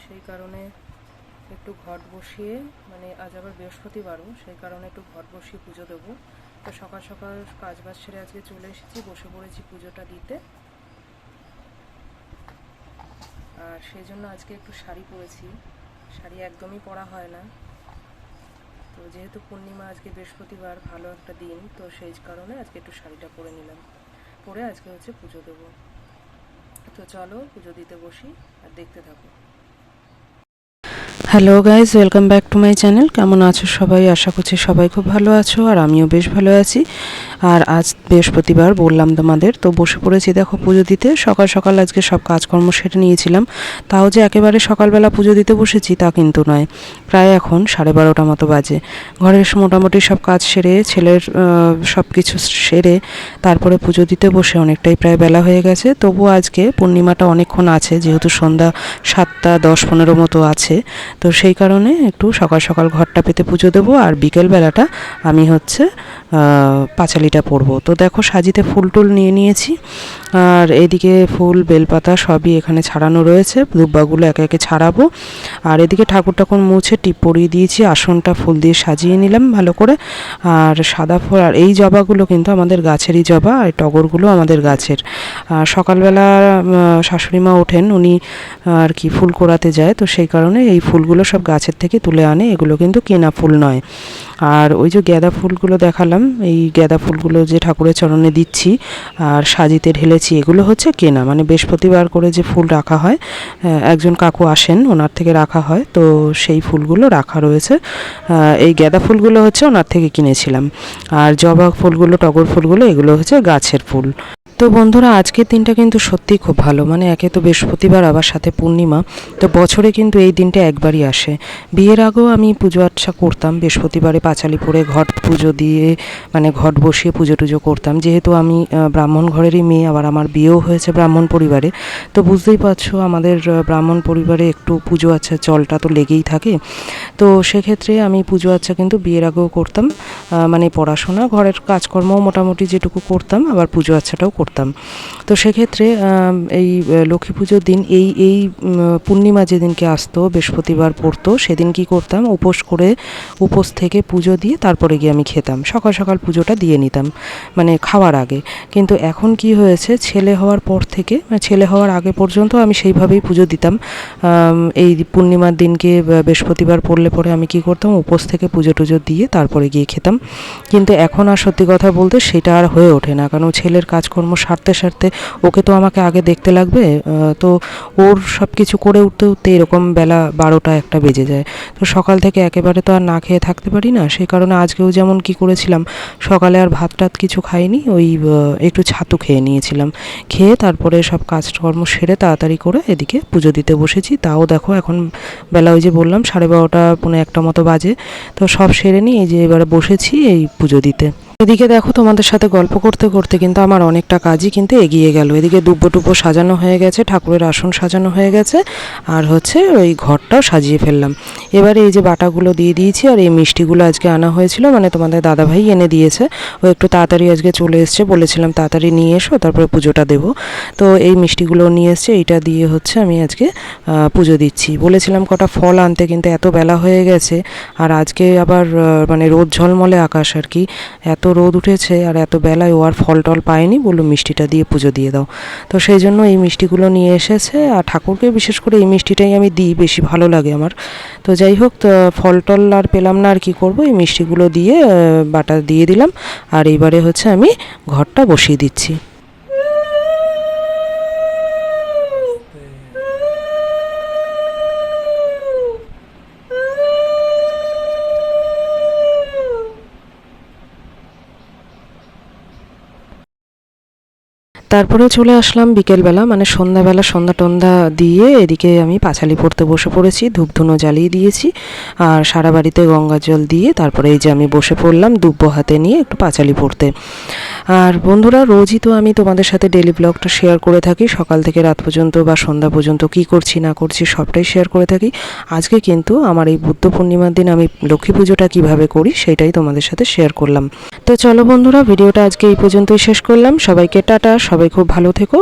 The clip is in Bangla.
সেই কারণে একটু ঘট বসিয়ে, মানে আজ আবার বৃহস্পতিবারও, সেই কারণে একটু ঘট বসিয়ে পুজো দেবো। তো সকাল সকাল কাজ বাজ সেরে আজকে চলে এসেছি, বসে পড়েছি পুজোটা দিতে। আর সেই জন্য আজকে একটু শাড়ি পরেছি, শাড়ি একদমই পরা হয় না। তো যেহেতু পূর্ণিমা, আজকে বৃহস্পতিবার, ভালো একটা দিন, তো সেই কারণে আজকে একটু শাড়িটা পরে নিলাম। পরে আজকে হচ্ছে পুজো দেবো। তো চলো পুজো দিতে বসি আর দেখতে থাকো। Hello guys, welcome back to my channel. কেমন আছো সবাই? আশা করছি সবাই খুব ভালো আছো, আর আমিও বেশ ভালো আছি। আর আজ বৃহস্পতিবার বললাম তোমাদের, তো বসে পড়েছি দেখো পুজো দিতে। সকাল সকাল আজকে সব কাজকর্ম সেরে নিয়েছিলাম। তাও যে একেবারে সকালবেলা পুজো দিতে বসেছি তা কিন্তু নয়, প্রায় এখন 12:30 মতো বাজে। ঘরের মোটামুটি সব কাজ সেরে, ছেলের সব কিছু সেরে তারপরে পুজো দিতে বসে অনেকটাই প্রায় বেলা হয়ে গেছে। তবুও আজকে পূর্ণিমাটা অনেকক্ষণ আছে, যেহেতু সন্ধ্যা 7:10-15 মতো আছে। তো সেই কারণে একটু সকাল সকাল ঘরটা পেতে পুজো দেবো, আর বিকেলবেলাটা আমি হচ্ছে পাঁচালিটা পরবো। তো দেখো সাজিতে ফুল টুল নিয়ে নিয়েছি, আর এদিকে ফুল বেলপাতা সবই এখানে ছাড়ানো রয়েছে। দুব্বাগুলো একে একে ছাড়াবো। আর এদিকে ঠাকুর টাকুর মুছে টিপ পরিয়ে দিয়েছি, আসনটা ফুল দিয়ে সাজিয়ে নিলাম ভালো করে। আর সাদা ফুল, আর এই জবাগুলো কিন্তু আমাদের গাছেরই জবা, আর টগরগুলো আমাদের গাছের। সকালবেলা শাশুড়িমা ওঠেন, উনি আর কি ফুল কোড়াতে যায়, তো সেই কারণে এই ফুলগুলো সব গাছের থেকে তুলে আনে, এগুলো কিন্তু কেনা ফুল নয়। আর ওই যে গাঁদা ফুলগুলো দেখালাম, এই গাঁদা ফুলগুলো যে ঠাকুরের চরণে দিচ্ছি আর সাজিতে ঢেলেছি, এগুলো হচ্ছে কেনা, মানে বৃহস্পতিবার করে যে ফুল রাখা হয়, একজন কাকু আসেন, ওনার থেকে রাখা হয়, তো সেই ফুলগুলো রাখা রয়েছে। এই গাঁদা ফুলগুলো হচ্ছে ওনার থেকে কিনেছিলাম, আর জবা ফুলগুলো, টগর ফুলগুলো, এগুলো হচ্ছে গাছের ফুল। তো বন্ধুরা, আজকের দিনটা কিন্তু সত্যিই খুব ভালো। মানে একে তো বৃহস্পতিবার, আবার সাথে পূর্ণিমা, তো বছরে কিন্তু এই দিনটা একবারই আসে। বিয়ের আগেও আমি পুজো আর্চা করতাম, বৃহস্পতিবারে পাঁচালি পরে ঘট পুজো দিয়ে, মানে ঘট বসিয়ে পুজো টুজো করতাম। যেহেতু আমি ব্রাহ্মণ ঘরেরই মেয়ে, আবার আমার বিয়েও হয়েছে ব্রাহ্মণ পরিবারে, তো বুঝতেই পারছো আমাদের ব্রাহ্মণ পরিবারে একটু পুজো আচ্ছা চলটা তো লেগেই থাকে। তো সেক্ষেত্রে আমি পুজো আচ্ছা কিন্তু বিয়ের আগেও করতাম, মানে পড়াশোনা, ঘরের কাজকর্মও মোটামুটি যেটুকু করতাম, আবার পুজো আচ্ছাটাও করতাম। তো সেক্ষেত্রে এই লক্ষ্মী পুজোর দিন, এই পূর্ণিমা যেদিনকে আসতো, বৃহস্পতিবার পড়তো, সেদিন কি করতাম, উপোস করে, উপোস থেকে পুজো দিয়ে তারপরে গিয়ে আমি খেতাম। সকাল সকাল পুজোটা দিয়ে নিতাম, মানে খাওয়ার আগে। কিন্তু এখন কি হয়েছে, ছেলে হওয়ার পর থেকে, ছেলে হওয়ার আগে পর্যন্ত আমি সেইভাবেই পুজো দিতাম। এই পূর্ণিমার দিনকে বৃহস্পতিবার পড়লে পরে আমি কি করতাম, উপোস থেকে পুজো টুজো দিয়ে তারপরে গিয়ে খেতাম। কিন্তু এখন আর সত্যি কথা বলতে সেটা আর হয়ে ওঠে না, কারণ ছেলের কাজকর্ম সারতে সারতে ওকে তো আমাকে আগে দেখতে লাগবে। তো ওর সব কিছু করে উঠতে উঠতে এরকম বেলা 12টা-1টা বেজে যায়। তো সকাল থেকে একেবারে তো আর না খেয়ে থাকতে পারি না। সেই কারণে আজকেও যেমন কি করেছিলাম, সকালে আর ভাত টাত কিছু খাইনি, ওই একটু ছাতু খেয়ে নিয়েছিলাম। খেয়ে তারপরে সব কাজকর্ম সেরে তাড়াতাড়ি করে এদিকে পুজো দিতে বসেছি। তাও দেখো এখন বেলা ওই যে বললাম 12:30-1টা মতো বাজে। তো সব সেরে নিই, এই যে এবারে বসেছি এই পুজো দিতে। এদিকে দেখো তোমাদের সাথে গল্প করতে করতে কিন্তু আমার অনেকটা কাজই কিন্তু এগিয়ে গেল। এদিকে দুব্বো টুব্বো সাজানো হয়ে গেছে, ঠাকুরের আসন সাজানো হয়ে গেছে, আর হচ্ছে ওই ঘরটাও সাজিয়ে ফেললাম। এবারে এই যে বাটাগুলো দিয়ে দিয়েছি, আর এই মিষ্টিগুলো আজকে আনা হয়েছিল, মানে তোমাদের দাদাভাই এনে দিয়েছে। ও একটু তাড়াতাড়ি আজকে চলে এসছে, বলেছিলাম তাড়াতাড়ি নিয়ে এসো, তারপরে পুজোটা দেবো। তো এই মিষ্টিগুলো নিয়ে এসছে, এইটা দিয়ে হচ্ছে আমি আজকে পুজো দিচ্ছি। বলেছিলাম কটা ফল আনতে, কিন্তু এত বেলা হয়ে গেছে, আর আজকে আবার মানে রোদ ঝলমলে আকাশ আর কি, এত রোদ উঠেছে, আর এত বেলায় ও আর ফল টল পায়নি, বললো মিষ্টিটা দিয়ে পুজো দিয়ে দাও। তো সেই জন্য এই মিষ্টিগুলো নিয়ে এসেছে, আর ঠাকুরকে বিশেষ করে এই মিষ্টিটাই আমি দিই, বেশি ভালো লাগে আমার। তো যাই হোক, তো ফল টল আর পেলাম না, আর কি করব, এই মিষ্টিগুলো দিয়ে বাটা দিয়ে দিলাম। আর এইবারে হচ্ছে আমি ঘরটা বসিয়ে দিচ্ছি। তারপরে চলে আসলাম বিকেলবেলা, মানে সন্ধ্যাবেলা, সন্ধ্যা টন্ধা দিয়ে এদিকে আমি পাঁচালি পড়তে বসে পড়েছি। ধূপধুনো জ্বালিয়ে দিয়েছি, আর সারা বাড়িতে গঙ্গা জল দিয়ে তারপরে এই যে আমি বসে পড়লাম দুব্বো হাতে নিয়ে একটু পাঁচালি পড়তে। আর বন্ধুরা, রোজই তো আমি তোমাদের সাথে ডেলি ব্লগটা শেয়ার করে থাকি, সকাল থেকে রাত পর্যন্ত বা সন্ধ্যা পর্যন্ত কি করছি না করছি সবটাই শেয়ার করে থাকি। আজকে কিন্তু আমার এই বুদ্ধ পূর্ণিমার দিন আমি লক্ষ্মী পুজোটা কীভাবে করি সেটাই তোমাদের সাথে শেয়ার করলাম। তো চলো বন্ধুরা, ভিডিওটা আজকে এই পর্যন্তই শেষ করলাম। সবাইকে টাটা, সবাই খুব ভালো থেকো।